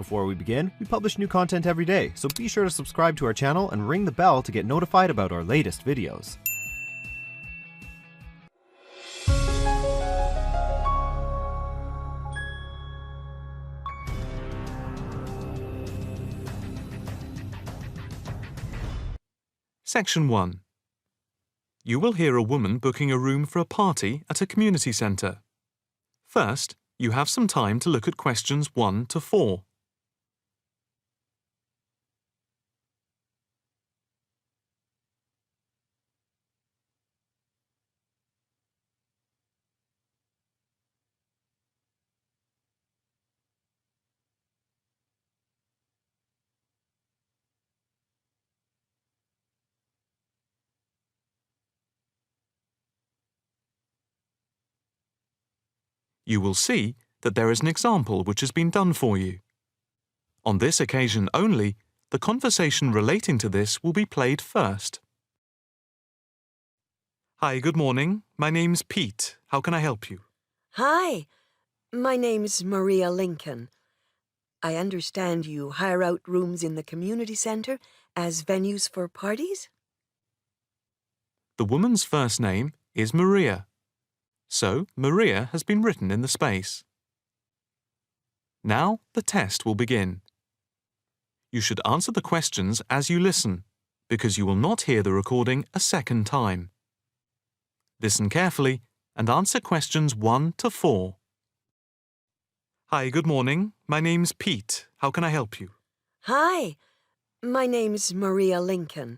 Before we begin, we publish new content every day, so be sure to subscribe to our channel and ring the bell to get notified about our latest videos. Section 1. You will hear a woman booking a room for a party at a community centre. First, you have some time to look at questions 1 to 4. You will see that there is an example which has been done for you. On this occasion only, the conversation relating to this will be played first. Hi, good morning. My name's Pete. How can I help you? Hi, my name's Maria Lincoln. I understand you hire out rooms in the community centre as venues for parties? The woman's first name is Maria. So, Maria has been written in the space. Now, the test will begin. You should answer the questions as you listen, because you will not hear the recording a second time. Listen carefully and answer questions 1 to 4. Hi, good morning. My name's Pete. How can I help you? Hi, my name's Maria Lincoln.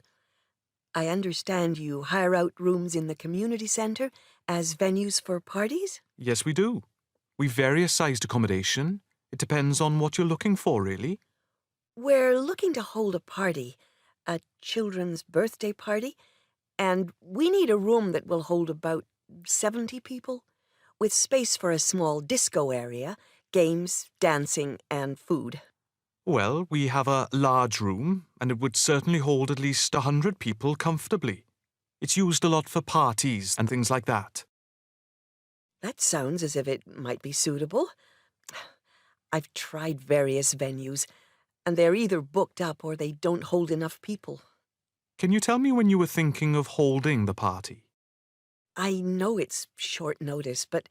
I understand you hire out rooms in the community centre as venues for parties? Yes, we do. We've various sized accommodation. It depends on what you're looking for, really. We're looking to hold a party, a children's birthday party, and we need a room that will hold about 70 people, with space for a small disco area, games, dancing, and food. Well, we have a large room, and it would certainly hold at least 100 people comfortably. It's used a lot for parties and things like that. That sounds as if it might be suitable. I've tried various venues, and they're either booked up or they don't hold enough people. Can you tell me when you were thinking of holding the party? I know it's short notice, but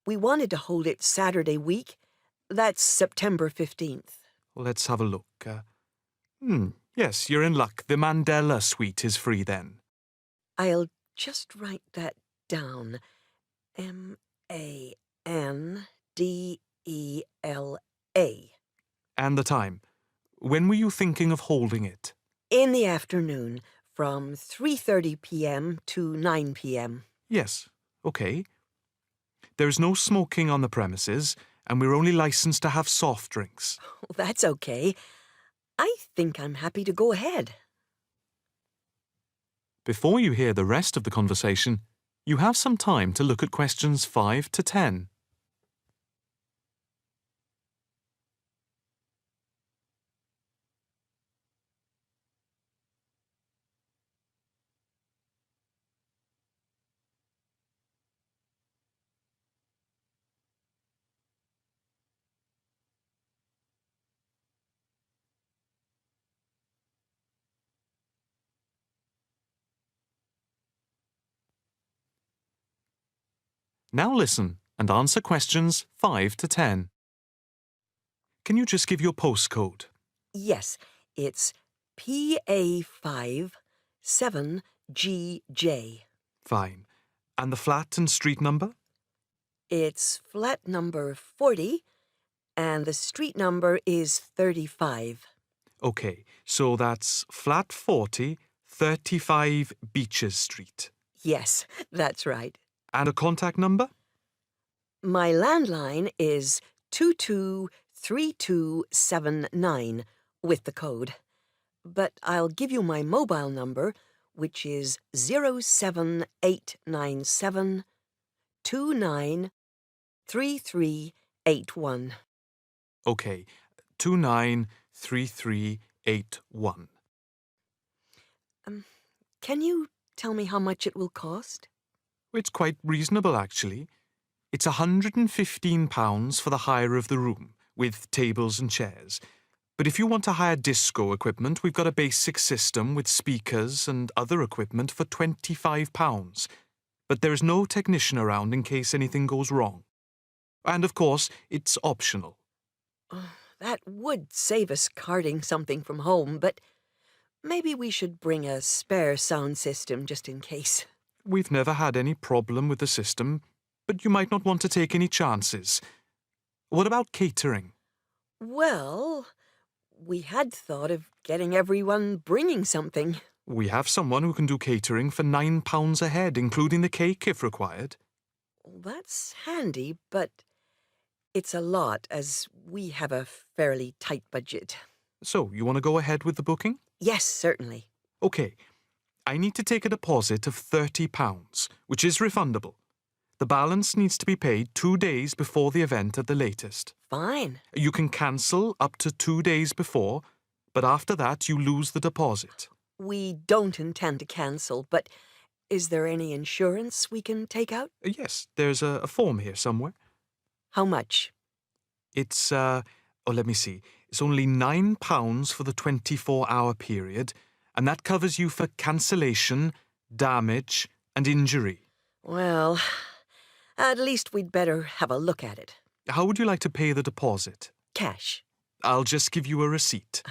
we wanted to hold it Saturday week. That's September 15th. Let's have a look. Yes, you're in luck. The Mandela suite is free then. I'll just write that down. M-A-N-D-E-L-A. And the time. When were you thinking of holding it? In the afternoon, from 3:30 p.m. to 9 p.m. Yes, okay. There is no smoking on the premises, and we're only licensed to have soft drinks. That's okay. I think I'm happy to go ahead. Before you hear the rest of the conversation, you have some time to look at questions 5 to 10. Now listen and answer questions 5 to 10. Can you just give your postcode? Yes, it's PA5 7GJ. Fine. And the flat and street number? It's flat number 40, and the street number is 35. Okay, so that's flat 40, 35 Beaches Street. Yes, that's right. And a contact number? My landline is 223279 with the code. But I'll give you my mobile number, which is 07897 293381. Okay, 293381. Can you tell me how much it will cost? It's quite reasonable, actually. It's £115 for the hire of the room, with tables and chairs. But if you want to hire disco equipment, we've got a basic system with speakers and other equipment for £25. But there is no technician around in case anything goes wrong. And of course, it's optional. Oh, that would save us carting something from home, but maybe we should bring a spare sound system just in case. We've never had any problem with the system, but you might not want to take any chances. What about catering? Well, we had thought of getting everyone bringing something. We have someone who can do catering for £9 a head, including the cake if required. Well, that's handy, but it's a lot as we have a fairly tight budget. So, you want to go ahead with the booking? Yes, certainly. OK. I need to take a deposit of £30, which is refundable. The balance needs to be paid 2 days before the event at the latest. Fine. You can cancel up to 2 days before, but after that you lose the deposit. We don't intend to cancel, but is there any insurance we can take out? Yes, there's a form here somewhere. How much? It's, let me see. It's only £9 for the 24-hour period, and that covers you for cancellation, damage, and injury. Well, at least we'd better have a look at it. How would you like to pay the deposit? Cash. I'll just give you a receipt.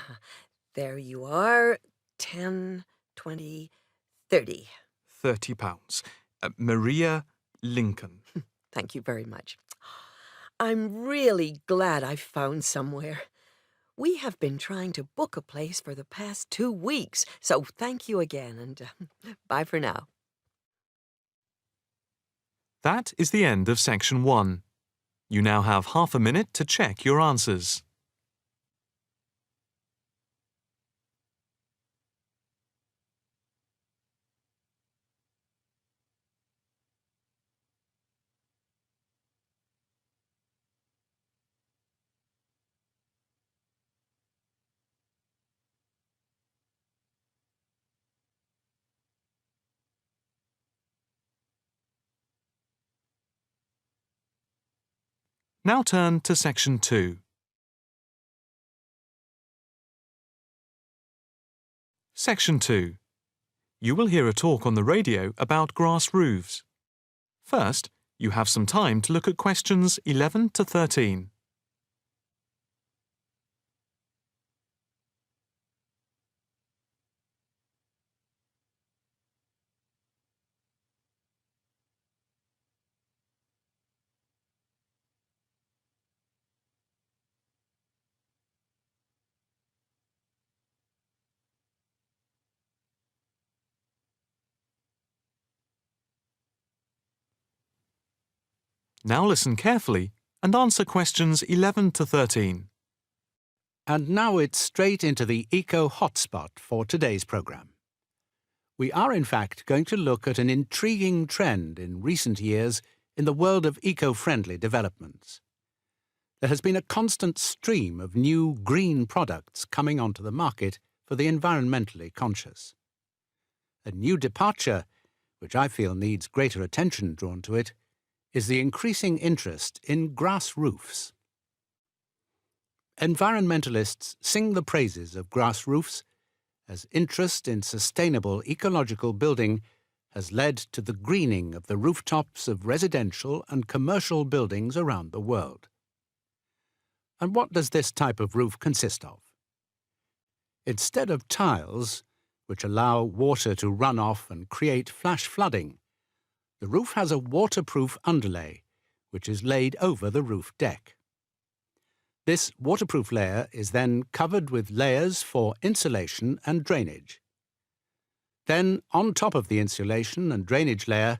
There you are. 10, 20, 30. £30. Maria Lincoln. Thank you very much. I'm really glad I found somewhere. We have been trying to book a place for the past 2 weeks, so thank you again, and bye for now. That is the end of section 1. You now have half a minute to check your answers. Now turn to section 2. Section 2. You will hear a talk on the radio about grass roofs. First, you have some time to look at questions 11 to 13. Now listen carefully and answer questions 11 to 13. And now it's straight into the Eco Hotspot for today's programme. We are in fact going to look at an intriguing trend in recent years in the world of eco-friendly developments. There has been a constant stream of new green products coming onto the market for the environmentally conscious. A new departure, which I feel needs greater attention drawn to it, is the increasing interest in grass roofs. Environmentalists sing the praises of grass roofs as interest in sustainable ecological building has led to the greening of the rooftops of residential and commercial buildings around the world. And what does this type of roof consist of? Instead of tiles, which allow water to run off and create flash flooding, the roof has a waterproof underlay, which is laid over the roof deck. This waterproof layer is then covered with layers for insulation and drainage. Then, on top of the insulation and drainage layer,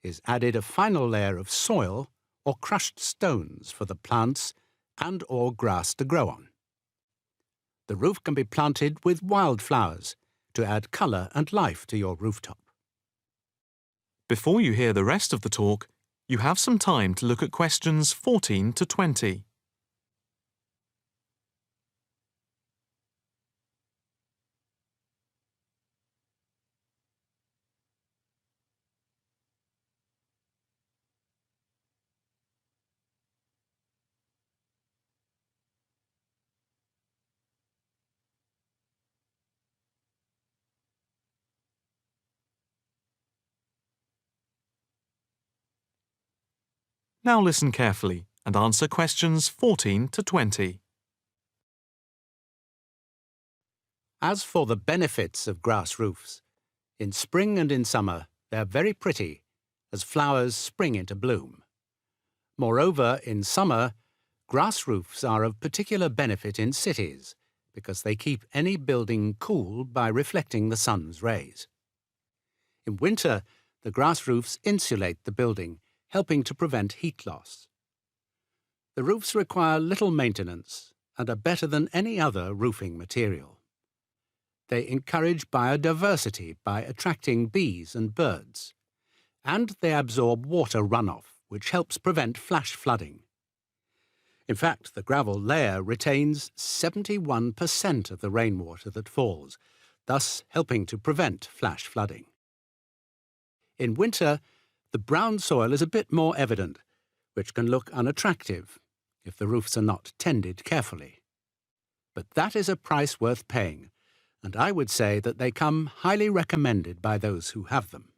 is added a final layer of soil or crushed stones for the plants and/or grass to grow on. The roof can be planted with wildflowers to add colour and life to your rooftop. Before you hear the rest of the talk, you have some time to look at questions 14 to 20. Now listen carefully and answer questions 14 to 20. As for the benefits of grass roofs, in spring and in summer they're very pretty as flowers spring into bloom. Moreover, in summer, grass roofs are of particular benefit in cities because they keep any building cool by reflecting the sun's rays. In winter, the grass roofs insulate the building, helping to prevent heat loss. The roofs require little maintenance and are better than any other roofing material. They encourage biodiversity by attracting bees and birds, and they absorb water runoff, which helps prevent flash flooding. In fact, the gravel layer retains 71% of the rainwater that falls, thus helping to prevent flash flooding. In winter, the brown soil is a bit more evident, which can look unattractive if the roofs are not tended carefully. But that is a price worth paying, and I would say that they come highly recommended by those who have them.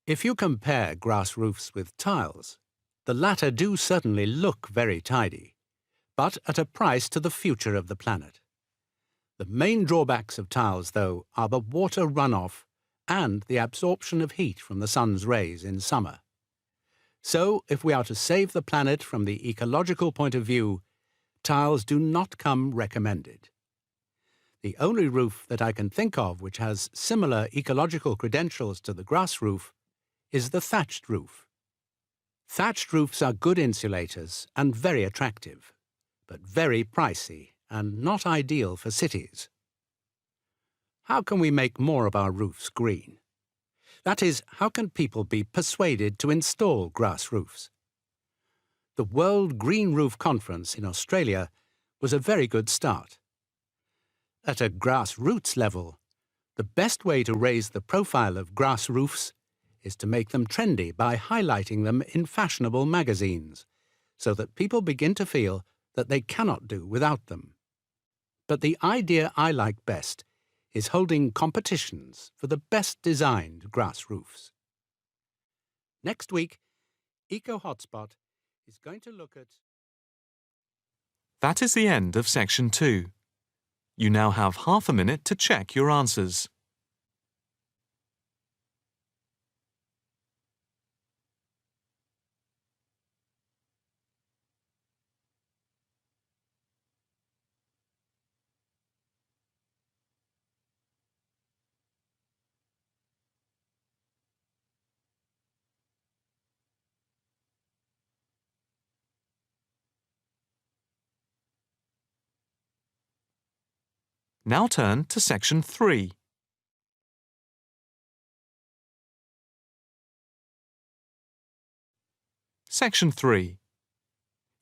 If you compare grass roofs with tiles, the latter do certainly look very tidy, but at a price to the future of the planet. The main drawbacks of tiles, though, are the water runoff and the absorption of heat from the sun's rays in summer. So, if we are to save the planet from the ecological point of view, tiles do not come recommended. The only roof that I can think of which has similar ecological credentials to the grass roof is the thatched roof. Thatched roofs are good insulators and very attractive, but very pricey and not ideal for cities. How can we make more of our roofs green? That is, how can people be persuaded to install grass roofs? The World Green Roof Conference in Australia was a very good start. At a grassroots level, the best way to raise the profile of grass roofs is to make them trendy by highlighting them in fashionable magazines, so that people begin to feel that they cannot do without them. But the idea I like best is holding competitions for the best designed grass roofs. Next week, Eco Hotspot is going to look at... That is the end of section 2. You now have half a minute to check your answers. Now turn to section 3. Section 3.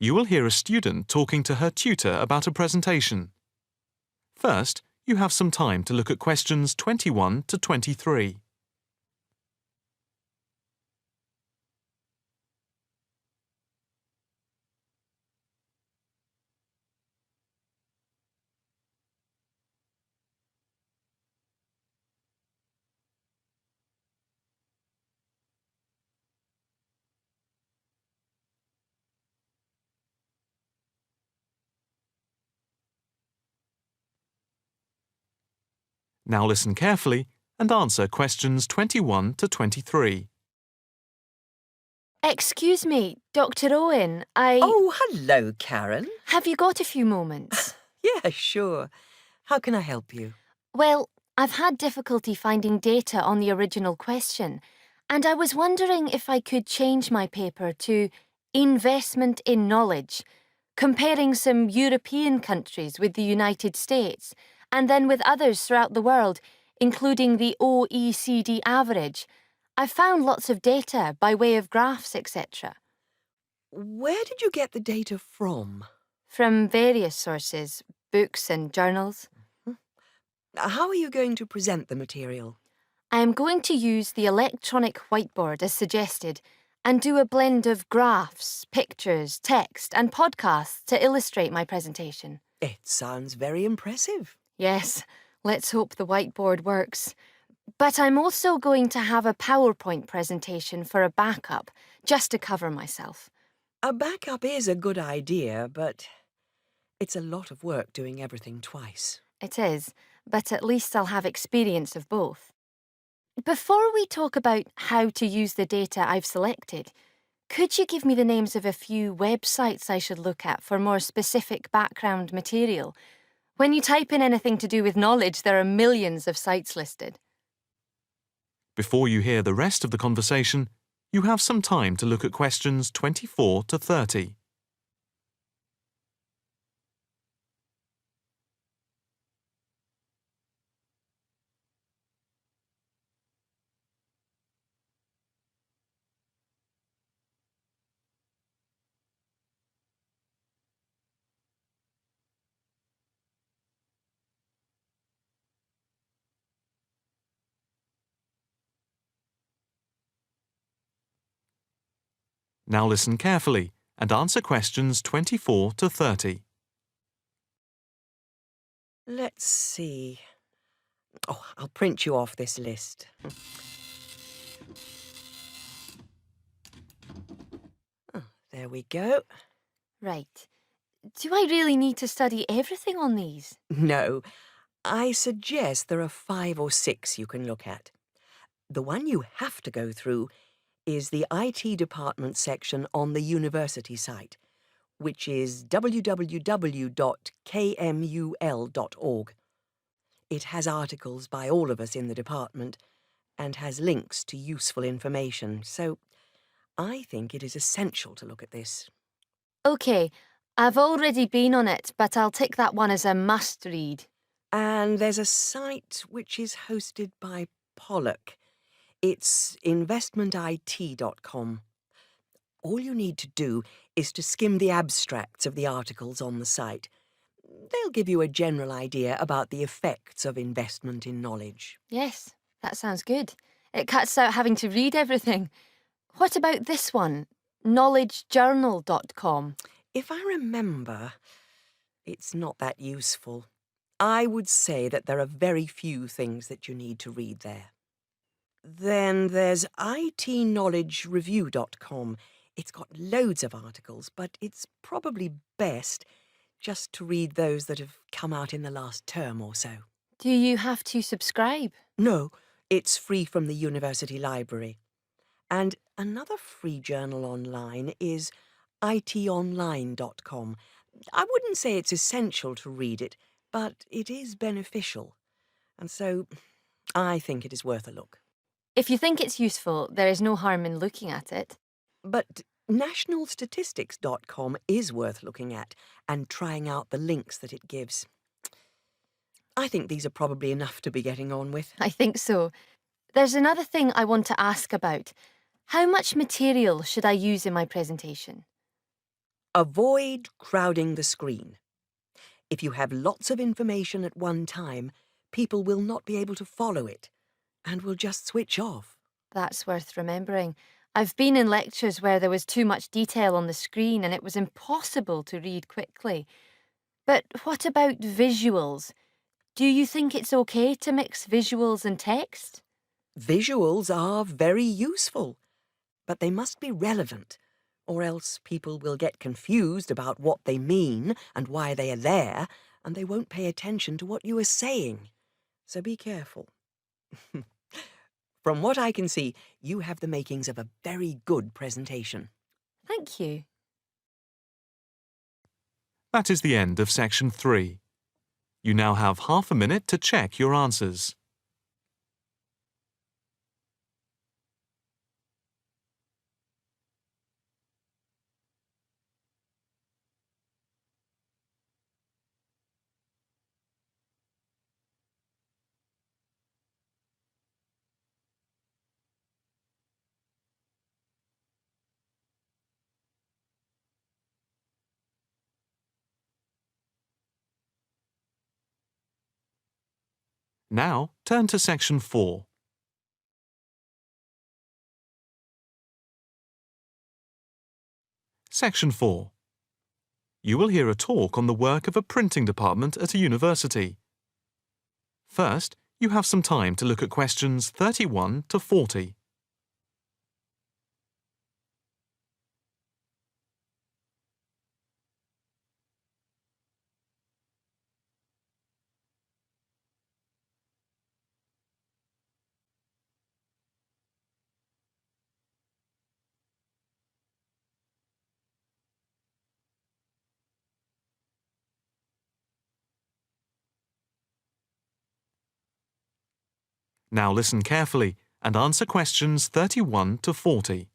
You will hear a student talking to her tutor about a presentation. First, you have some time to look at questions 21 to 23. Now listen carefully and answer questions 21 to 23. Excuse me, Dr. Owen, Oh, hello, Karen. Have you got a few moments? Yeah, sure. How can I help you? Well, I've had difficulty finding data on the original question, and I was wondering if I could change my paper to Investment in Knowledge, comparing some European countries with the United States, and then with others throughout the world, including the OECD average. I found lots of data by way of graphs, etc. Where did you get the data from? From various sources, books and journals. How are you going to present the material? I am going to use the electronic whiteboard as suggested and do a blend of graphs, pictures, text and podcasts to illustrate my presentation. It sounds very impressive. Yes, let's hope the whiteboard works. But I'm also going to have a PowerPoint presentation for a backup, just to cover myself. A backup is a good idea, but it's a lot of work doing everything twice. It is, but at least I'll have experience of both. Before we talk about how to use the data I've selected, could you give me the names of a few websites I should look at for more specific background material? When you type in anything to do with knowledge, there are millions of sites listed. Before you hear the rest of the conversation, you have some time to look at questions 24 to 30. Now listen carefully and answer questions 24 to 30. Let's see. Oh, I'll print you off this list. Oh, there we go. Right. Do I really need to study everything on these? No, I suggest there are 5 or 6 you can look at. The one you have to go through is the IT department section on the university site, which is www.kmul.org. It has articles by all of us in the department and has links to useful information, so I think it is essential to look at this. OK, I've already been on it, but I'll tick that one as a must-read. And there's a site which is hosted by Pollock. It's investmentit.com. All you need to do is to skim the abstracts of the articles on the site. They'll give you a general idea about the effects of investment in knowledge. Yes, that sounds good. It cuts out having to read everything. What about this one? knowledgejournal.com. If I remember, it's not that useful. I would say that there are very few things that you need to read there. Then there's itknowledgereview.com. It's got loads of articles, but it's probably best just to read those that have come out in the last term or so. Do you have to subscribe? No, it's free from the university library. And another free journal online is itonline.com. I wouldn't say it's essential to read it, but it is beneficial. And so I think it is worth a look. If you think it's useful, there is no harm in looking at it. But nationalstatistics.com is worth looking at and trying out the links that it gives. I think these are probably enough to be getting on with. I think so. There's another thing I want to ask about. How much material should I use in my presentation? Avoid crowding the screen. If you have lots of information at one time, people will not be able to follow it and will just switch off. That's worth remembering. I've been in lectures where there was too much detail on the screen and it was impossible to read quickly. But what about visuals? Do you think it's okay to mix visuals and text? Visuals are very useful, but they must be relevant, or else people will get confused about what they mean and why they are there, and they won't pay attention to what you are saying. So be careful. From what I can see, you have the makings of a very good presentation. Thank you. That is the end of section 3. You now have half a minute to check your answers. Now, turn to section 4. Section 4. You will hear a talk on the work of a printing department at a university. First, you have some time to look at questions 31 to 40. Now listen carefully and answer questions 31 to 40.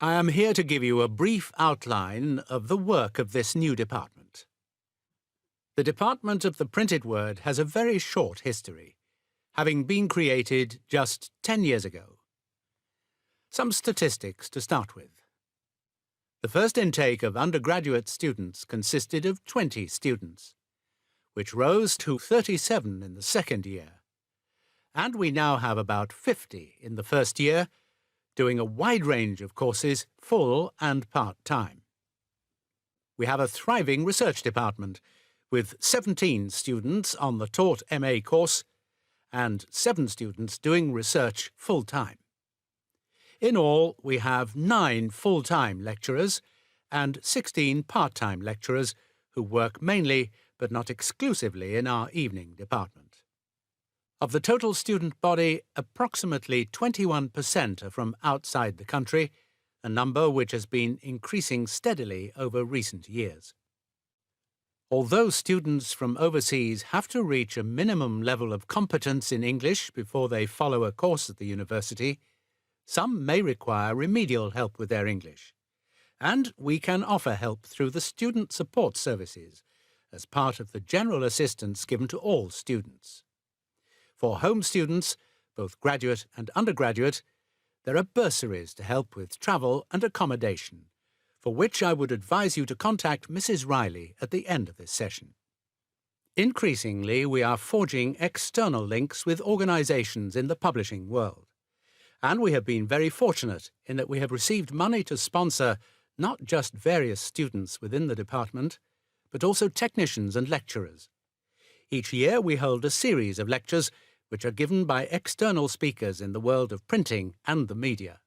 I am here to give you a brief outline of the work of this new department. The Department of the Printed Word has a very short history, having been created just 10 years ago. Some statistics to start with. The first intake of undergraduate students consisted of 20 students, which rose to 37 in the second year. And we now have about 50 in the first year, doing a wide range of courses, full and part-time. We have a thriving research department, with 17 students on the taught MA course and 7 students doing research full-time. In all, we have 9 full-time lecturers and 16 part-time lecturers who work mainly, but not exclusively, in our evening department. Of the total student body, approximately 21% are from outside the country, a number which has been increasing steadily over recent years. Although students from overseas have to reach a minimum level of competence in English before they follow a course at the university, some may require remedial help with their English, and we can offer help through the Student Support Services as part of the general assistance given to all students. For home students, both graduate and undergraduate, there are bursaries to help with travel and accommodation, for which I would advise you to contact Mrs. Riley at the end of this session. Increasingly, we are forging external links with organisations in the publishing world, and we have been very fortunate in that we have received money to sponsor not just various students within the department, but also technicians and lecturers. Each year we hold a series of lectures which are given by external speakers in the world of printing and the media.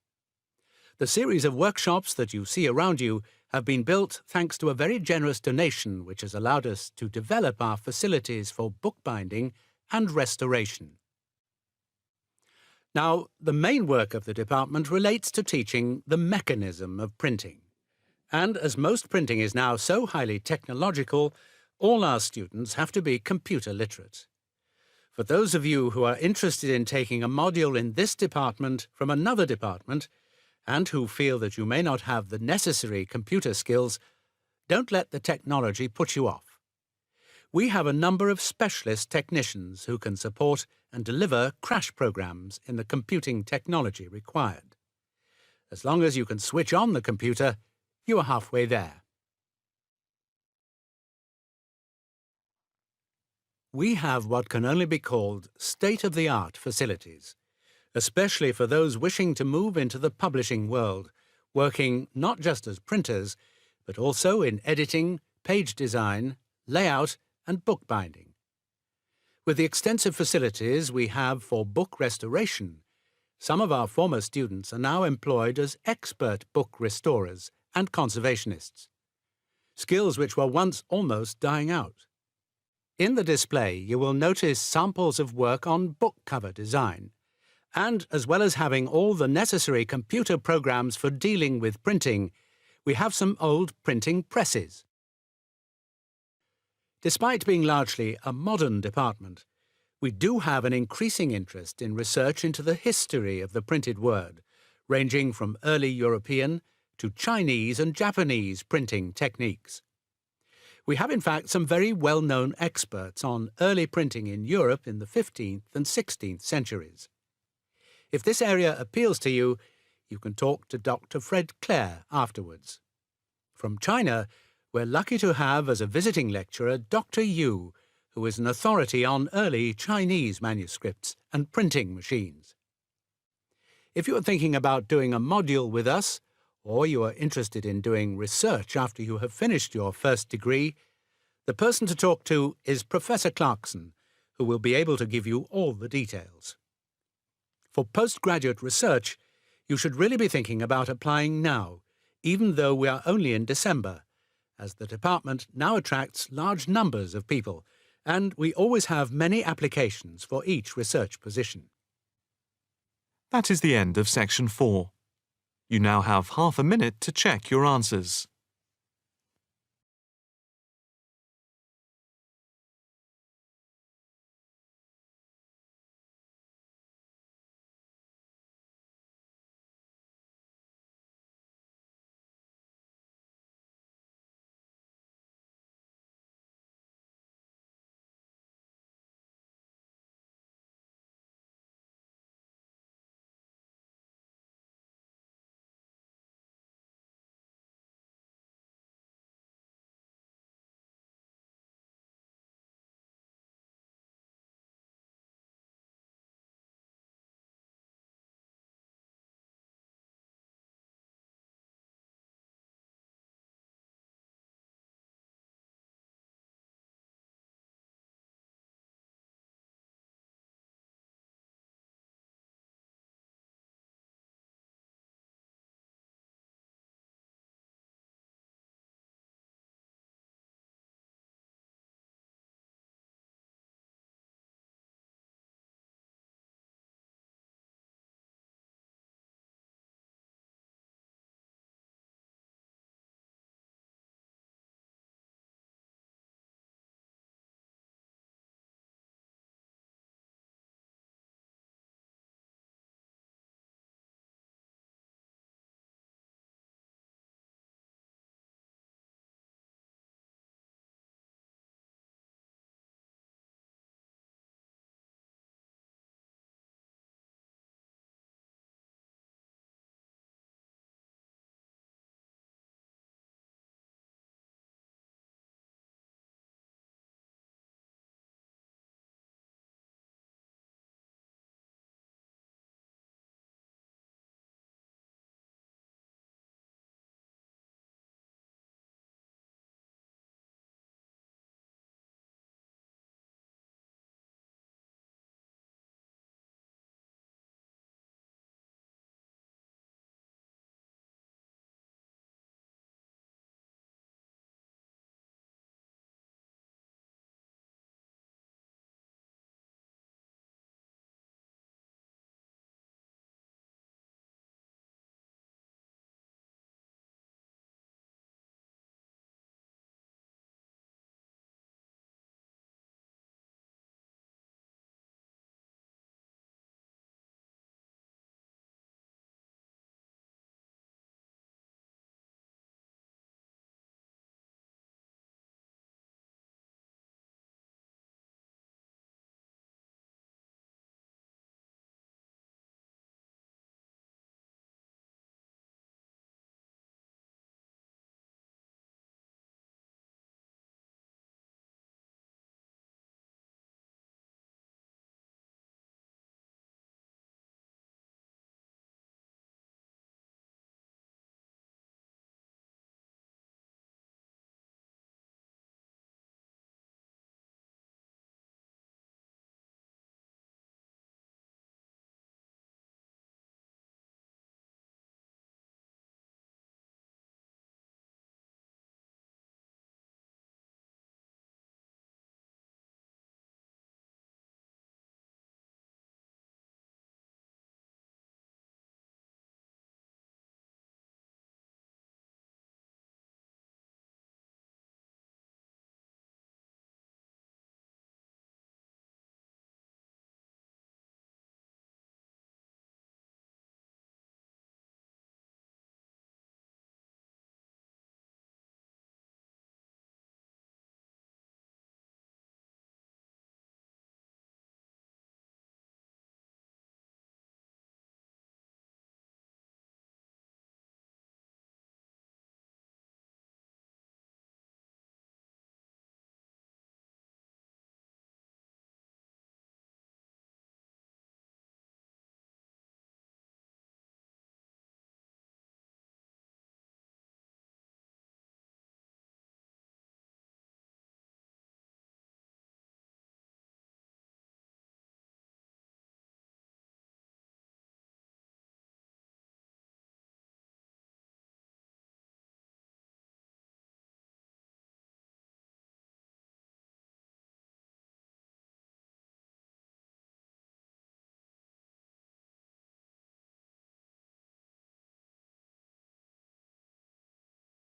The series of workshops that you see around you have been built thanks to a very generous donation which has allowed us to develop our facilities for bookbinding and restoration. Now, the main work of the department relates to teaching the mechanism of printing. And as most printing is now so highly technological, all our students have to be computer literate. For those of you who are interested in taking a module in this department from another department, and who feel that you may not have the necessary computer skills, don't let the technology put you off. We have a number of specialist technicians who can support and deliver crash programs in the computing technology required. As long as you can switch on the computer, you are halfway there. We have what can only be called state-of-the-art facilities, especially for those wishing to move into the publishing world, working not just as printers, but also in editing, page design, layout, and bookbinding. With the extensive facilities we have for book restoration, some of our former students are now employed as expert book restorers and conservationists, skills which were once almost dying out. In the display, you will notice samples of work on book cover design, and as well as having all the necessary computer programs for dealing with printing, we have some old printing presses. Despite being largely a modern department, we do have an increasing interest in research into the history of the printed word, ranging from early European to Chinese and Japanese printing techniques. We have in fact some very well-known experts on early printing in Europe in the 15th and 16th centuries. If this area appeals to you, you can talk to Dr. Fred Clare afterwards. From China, we're lucky to have as a visiting lecturer Dr. Yu, who is an authority on early Chinese manuscripts and printing machines. If you are thinking about doing a module with us, or you are interested in doing research after you have finished your first degree, the person to talk to is Professor Clarkson, who will be able to give you all the details. For postgraduate research, you should really be thinking about applying now, even though we are only in December, as the department now attracts large numbers of people, and we always have many applications for each research position. That is the end of section 4. You now have half a minute to check your answers.